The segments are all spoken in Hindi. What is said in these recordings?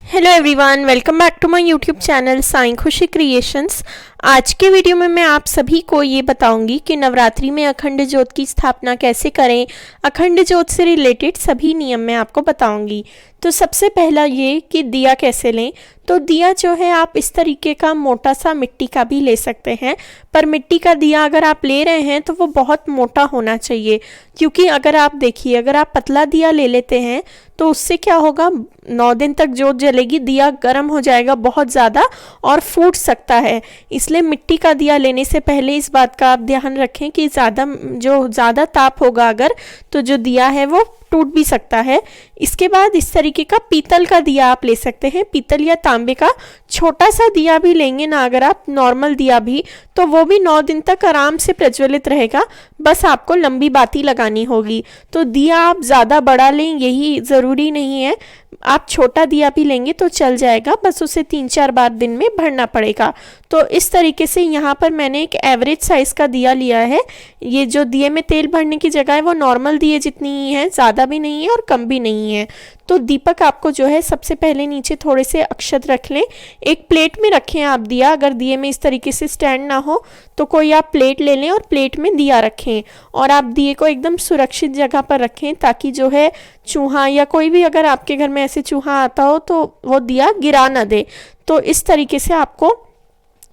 Hello everyone, welcome back to my YouTube channel Sai Khushi creations. आज के वीडियो में मैं आप सभी को ये बताऊंगी कि नवरात्रि में अखंड ज्योत की स्थापना कैसे करें। अखंड ज्योत से रिलेटेड सभी नियम मैं आपको बताऊंगी। तो सबसे पहला ये कि दिया कैसे लें। तो दिया जो है आप इस तरीके का मोटा सा मिट्टी का भी ले सकते हैं, पर मिट्टी का दिया अगर आप ले रहे हैं तो वो बहुत मोटा होना चाहिए, क्योंकि अगर आप देखिए अगर आप पतला दिया ले लेते हैं तो उससे क्या होगा, 9 दिन तक जोत जलेगी, दिया गर्म हो जाएगा बहुत ज़्यादा और फूट सकता है। इसलिए मिट्टी का दिया लेने से पहले इस बात का आप ध्यान रखें कि ज़्यादा ताप होगा अगर, तो जो दिया है वो टूट भी सकता है। इसके बाद इस तरीके का पीतल का दिया आप ले सकते हैं, पीतल या तांबे का छोटा सा दिया भी लेंगे ना अगर आप, नॉर्मल दिया भी, तो वो भी 9 दिन तक आराम से प्रज्वलित रहेगा। बस आपको लंबी बाती लगानी होगी। तो दिया आप ज़्यादा बड़ा लें यही ज़रूरी नहीं है, आप छोटा दिया भी लेंगे तो चल जाएगा, बस उसे 3-4 बार दिन में भरना पड़ेगा। तो इस तरीके से यहाँ पर मैंने एक एवरेज साइज़ का दिया लिया है। ये जो दिए में तेल भरने की जगह है वो नॉर्मल दिए जितनी ही है, ज़्यादा भी नहीं है और कम भी नहीं है। तो दीपक आपको जो है सबसे पहले नीचे थोड़े से अक्षत रख लें, एक प्लेट में रखें आप दिया। अगर दिए में इस तरीके से स्टैंड ना हो तो कोई आप प्लेट ले लें और प्लेट में दिया रखें, और आप दिए को एकदम सुरक्षित जगह पर रखें ताकि जो है चूहा या कोई भी अगर आपके घर में ऐसे चूहा आता हो तो वो दिया गिरा ना दे। तो इस तरीके से आपको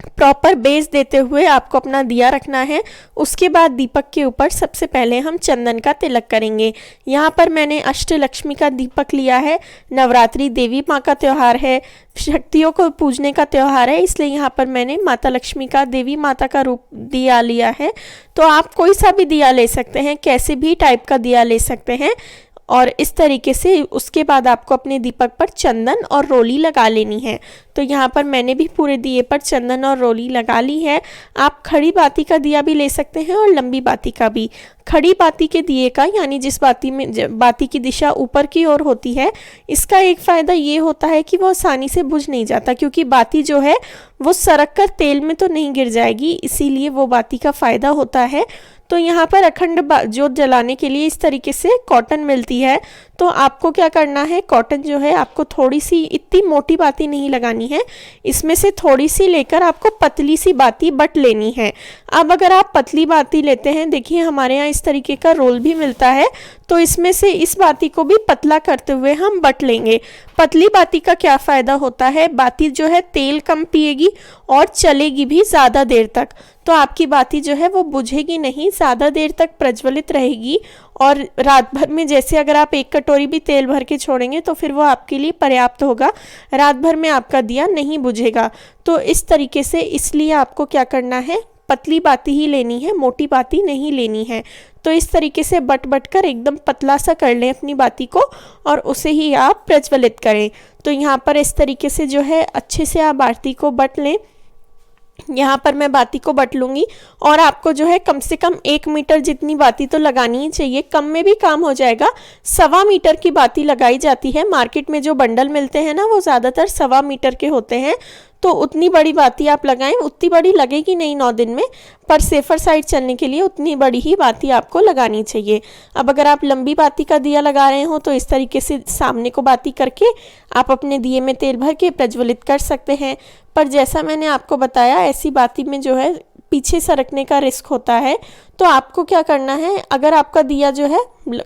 प्रॉपर बेस देते हुए आपको अपना दिया रखना है। उसके बाद दीपक के ऊपर सबसे पहले हम चंदन का तिलक करेंगे। यहाँ पर मैंने अष्टलक्ष्मी का दीपक लिया है। नवरात्रि देवी माँ का त्यौहार है, शक्तियों को पूजने का त्यौहार है, इसलिए यहाँ पर मैंने माता लक्ष्मी का, देवी माता का रूप दिया लिया है। तो आप कोई सा भी दिया ले सकते हैं, कैसे भी टाइप का दिया ले सकते हैं। और इस तरीके से उसके बाद आपको अपने दीपक पर चंदन और रोली लगा लेनी है। तो यहाँ पर मैंने भी पूरे दिए पर चंदन और रोली लगा ली है। आप खड़ी बाती का दिया भी ले सकते हैं और लंबी बाती का भी। खड़ी बाती के दिए का यानी जिस बाती की दिशा ऊपर की ओर होती है, इसका एक फ़ायदा ये होता है कि वो आसानी से बुझ नहीं जाता, क्योंकि बाती जो है वो सरक कर तेल में तो नहीं गिर जाएगी, इसीलिए वो बाती का फ़ायदा होता है। तो यहाँ पर अखंड ज्योत जलाने के लिए इस तरीके से कॉटन मिलती है। तो आपको क्या करना है, कॉटन जो है आपको थोड़ी सी, इतनी मोटी बाती नहीं लगानी है, इसमें से थोड़ी सी लेकर आपको पतली सी बाती बट लेनी है। अब अगर आप पतली बाती लेते हैं, देखिए हमारे यहाँ इस तरीके का रोल भी मिलता है, तो इसमें से इस बाती को भी पतला करते हुए हम बट लेंगे। पतली बाती का क्या फ़ायदा होता है, बाती जो है तेल कम पिएगी और चलेगी भी ज़्यादा देर तक। तो आपकी बाती जो है वो बुझेगी नहीं, ज़्यादा देर तक प्रज्वलित रहेगी। और रात भर में जैसे अगर आप 1 कटोरी भी तेल भर के छोड़ेंगे तो फिर वो आपके लिए पर्याप्त होगा, रात भर में आपका दिया नहीं बुझेगा। तो इस तरीके से, इसलिए आपको क्या करना है, पतली बाती ही लेनी है, मोटी बाती नहीं लेनी है। तो इस तरीके से बट कर एकदम पतला सा कर लें अपनी बाती को और उसे ही आप प्रज्वलित करें। तो यहाँ पर इस तरीके से जो है अच्छे से आप बाती को बट लें। यहाँ पर मैं बाती को बट लूँगी और आपको जो है कम से कम 1 मीटर जितनी बाती तो लगानी ही चाहिए, कम में भी काम हो जाएगा। 1.25 मीटर की बाती लगाई जाती है, मार्केट में जो बंडल मिलते हैं ना वो ज़्यादातर 1.25 मीटर के होते हैं। तो उतनी बड़ी बाती आप लगाएं, उतनी बड़ी लगेगी नहीं 9 दिन में, पर सेफर साइड चलने के लिए उतनी बड़ी ही बाती आपको लगानी चाहिए। अब अगर आप लंबी बाती का दिया लगा रहे हो तो इस तरीके से सामने को बाती करके आप अपने दिए में तेल भर के प्रज्वलित कर सकते हैं। पर जैसा मैंने आपको बताया, ऐसी बाती में जो है पीछे सरकने का रिस्क होता है। तो आपको क्या करना है, अगर आपका दिया जो है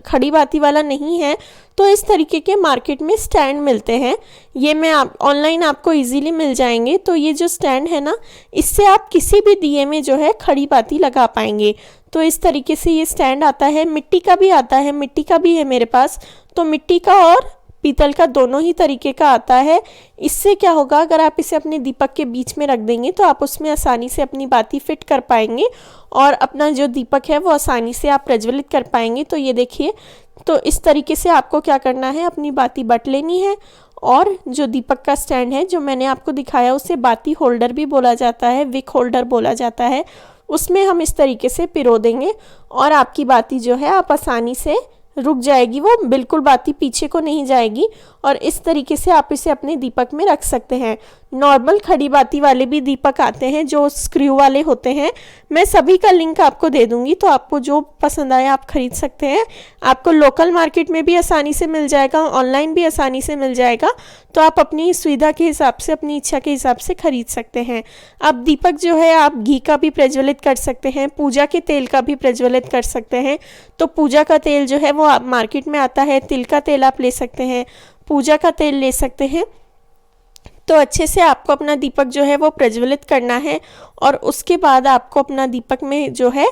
खड़ी बाती वाला नहीं है तो इस तरीके के मार्केट में स्टैंड मिलते हैं, ये मैं ऑनलाइन आपको इजीली मिल जाएंगे। तो ये जो स्टैंड है ना, इससे आप किसी भी दिए में जो है खड़ी बाती लगा पाएंगे। तो इस तरीके से ये स्टैंड आता है, मिट्टी का भी आता है, मिट्टी का भी है मेरे पास। तो मिट्टी का और पीतल का दोनों ही तरीके का आता है। इससे क्या होगा, अगर आप इसे अपने दीपक के बीच में रख देंगे तो आप उसमें आसानी से अपनी बाती फिट कर पाएंगे और अपना जो दीपक है वो आसानी से आप प्रज्वलित कर पाएंगे। तो ये देखिए, तो इस तरीके से आपको क्या करना है, अपनी बाती बट लेनी है। और जो दीपक का स्टैंड है जो मैंने आपको दिखाया, उसे बाती होल्डर भी बोला जाता है, विक होल्डर बोला जाता है, उसमें हम इस तरीके से पिरो देंगे और आपकी बाती जो है आप आसानी से रुक जाएगी, वो बिल्कुल बाती पीछे को नहीं जाएगी। और इस तरीके से आप इसे अपने दीपक में रख सकते हैं। नॉर्मल खड़ी बाती वाले भी दीपक आते हैं जो स्क्रू वाले होते हैं, मैं सभी का लिंक आपको दे दूंगी, तो आपको जो पसंद आए आप खरीद सकते हैं। आपको लोकल मार्केट में भी आसानी से मिल जाएगा, ऑनलाइन भी आसानी से मिल जाएगा, तो आप अपनी सुविधा के हिसाब से, अपनी इच्छा के हिसाब से खरीद सकते हैं। अब दीपक जो है आप घी का भी प्रज्वलित कर सकते हैं, पूजा के तेल का भी प्रज्वलित कर सकते हैं। तो पूजा का तेल जो है वो आप मार्केट में आता है, तिल का तेल आप ले सकते हैं, पूजा का तेल ले सकते हैं। तो अच्छे से आपको अपना दीपक जो है वो प्रज्वलित करना है और उसके बाद आपको अपना दीपक में जो है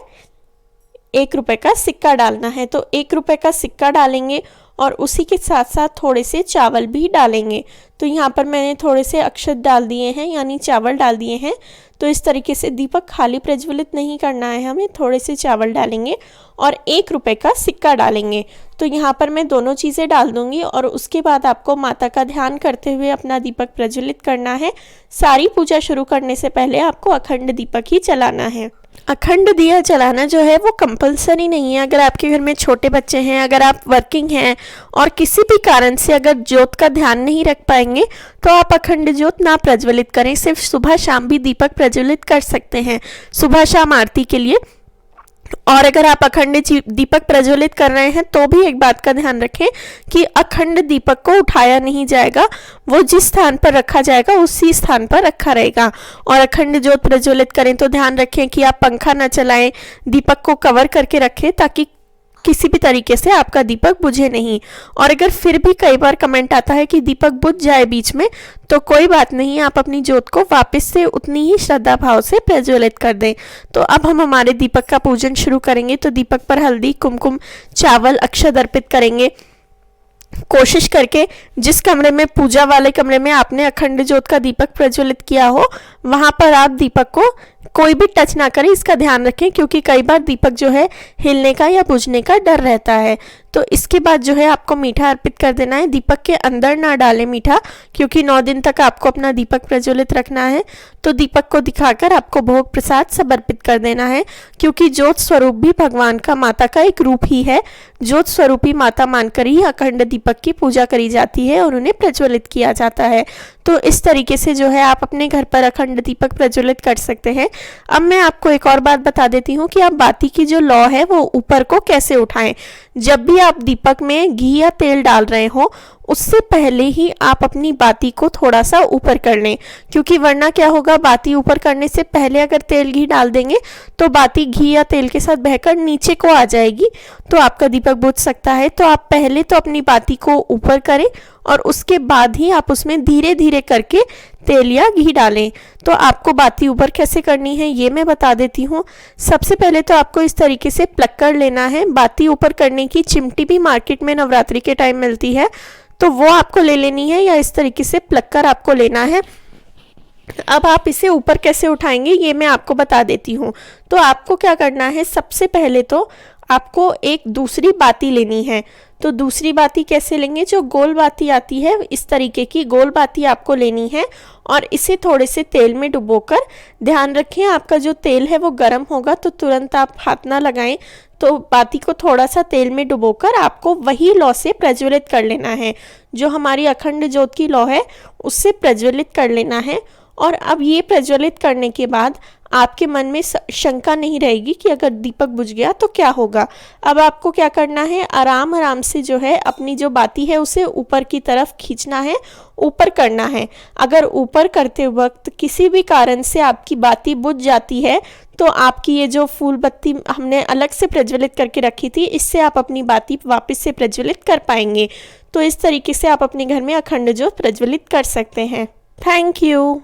1 रुपये का सिक्का डालना है। तो 1 रुपये का सिक्का डालेंगे और उसी के साथ साथ थोड़े से चावल भी डालेंगे। तो यहाँ पर मैंने थोड़े से अक्षत डाल दिए हैं, यानी चावल डाल दिए हैं। तो इस तरीके से दीपक खाली प्रज्वलित नहीं करना है हमें, थोड़े से चावल डालेंगे और 1 रुपये का सिक्का डालेंगे। तो यहाँ पर मैं दोनों चीज़ें डाल दूँगी और उसके बाद आपको माता का ध्यान करते हुए अपना दीपक प्रज्वलित करना है। सारी पूजा शुरू करने से पहले आपको अखंड दीपक ही जलाना है। अखंड दिया जलाना जो है वो कंपलसरी नहीं है। अगर आपके घर में छोटे बच्चे हैं, अगर आप वर्किंग हैं और किसी भी कारण से अगर ज्योत का ध्यान नहीं रख पाएंगे तो आप अखंड ज्योत ना प्रज्वलित करें। सिर्फ सुबह शाम भी दीपक प्रज्वलित कर सकते हैं, सुबह शाम आरती के लिए। और अगर आप अखंड दीपक प्रज्वलित कर रहे हैं तो भी एक बात का ध्यान रखें कि अखंड दीपक को उठाया नहीं जाएगा, वो जिस स्थान पर रखा जाएगा उसी स्थान पर रखा रहेगा। और अखंड ज्योत प्रज्वलित करें तो ध्यान रखें कि आप पंखा न चलाएं, दीपक को कवर करके रखें ताकि किसी भी तरीके से आपका दीपक बुझे नहीं। और अगर फिर भी कई बार कमेंट आता है कि दीपक बुझ जाए बीच में, तो कोई बात नहीं, आप अपनी ज्योत को वापस से उतनी ही श्रद्धा भाव से प्रज्वलित कर दें। तो अब हम हमारे दीपक का पूजन शुरू करेंगे। तो दीपक पर हल्दी, कुमकुम, चावल, अक्षत अर्पित करेंगे। कोशिश करके जिस कमरे में, पूजा वाले कमरे में आपने अखंड ज्योत का दीपक प्रज्वलित किया हो, वहां पर आप दीपक को कोई भी टच ना करें, इसका ध्यान रखें, क्योंकि कई बार दीपक जो है हिलने का या बुझने का डर रहता है। तो इसके बाद जो है आपको मीठा अर्पित कर देना है। दीपक के अंदर ना डालें मीठा, क्योंकि 9 दिन तक आपको अपना दीपक प्रज्वलित रखना है। तो दीपक को दिखाकर आपको भोग प्रसाद सब अर्पित कर देना है, क्योंकि ज्योत स्वरूप भी भगवान का, माता का एक रूप ही है। ज्योत स्वरूपी माता मानकर ही अखंड दीपक की पूजा करी जाती है और उन्हें प्रज्वलित किया जाता है। तो इस तरीके से जो है आप अपने घर पर अखंड दीपक प्रज्वलित कर सकते हैं। अब मैं आपको एक और बात बता देती हूँ कि आप बाती की जो लौ है वो ऊपर को कैसे उठाएं। जब भी आप दीपक में घी या तेल डाल रहे हो, उससे पहले ही आप अपनी बाती को थोड़ा सा ऊपर कर लें, क्योंकि वरना क्या होगा, बाती ऊपर करने से पहले अगर तेल घी डाल देंगे तो बाती घी या तेल के साथ बहकर नीचे को आ जाएगी, तो आपका दीपक बुझ सकता है। तो आप पहले तो अपनी बाती को ऊपर करें और उसके बाद ही आप उसमें धीरे धीरे करके तेल या घी डालें। तो आपको बाती ऊपर कैसे करनी है ये मैं बता देती हूँ। सबसे पहले तो आपको इस तरीके से प्लग कर लेना है। बाती ऊपर करने की चिमटी भी मार्केट में नवरात्रि के टाइम मिलती है, तो वो आपको ले लेनी है, या इस तरीके से प्लग कर आपको लेना है। अब आप इसे ऊपर कैसे उठाएंगे ये मैं आपको बता देती हूँ। तो आपको क्या करना है, सबसे पहले तो आपको एक दूसरी बाती लेनी है। तो दूसरी बाती कैसे लेंगे, जो गोल बाती आती है, इस तरीके की गोल बाती आपको लेनी है और इसे थोड़े से तेल में डुबोकर, ध्यान रखें आपका जो तेल है वो गर्म होगा, तो तुरंत आप हाथ ना लगाएं। तो बाती को थोड़ा सा तेल में डुबोकर आपको वही लौ से प्रज्वलित कर लेना है, जो हमारी अखंड ज्योत की लौ है उससे प्रज्वलित कर लेना है। और अब ये प्रज्वलित करने के बाद आपके मन में शंका नहीं रहेगी कि अगर दीपक बुझ गया तो क्या होगा। अब आपको क्या करना है, आराम आराम से जो है अपनी जो बाती है उसे ऊपर की तरफ खींचना है, ऊपर करना है। अगर ऊपर करते वक्त किसी भी कारण से आपकी बाती बुझ जाती है तो आपकी ये जो फूल बत्ती हमने अलग से प्रज्वलित करके रखी थी, इससे आप अपनी बाती वापस से प्रज्वलित कर पाएंगे। तो इस तरीके से आप अपने घर में अखंड ज्योत प्रज्वलित कर सकते हैं। Thank you.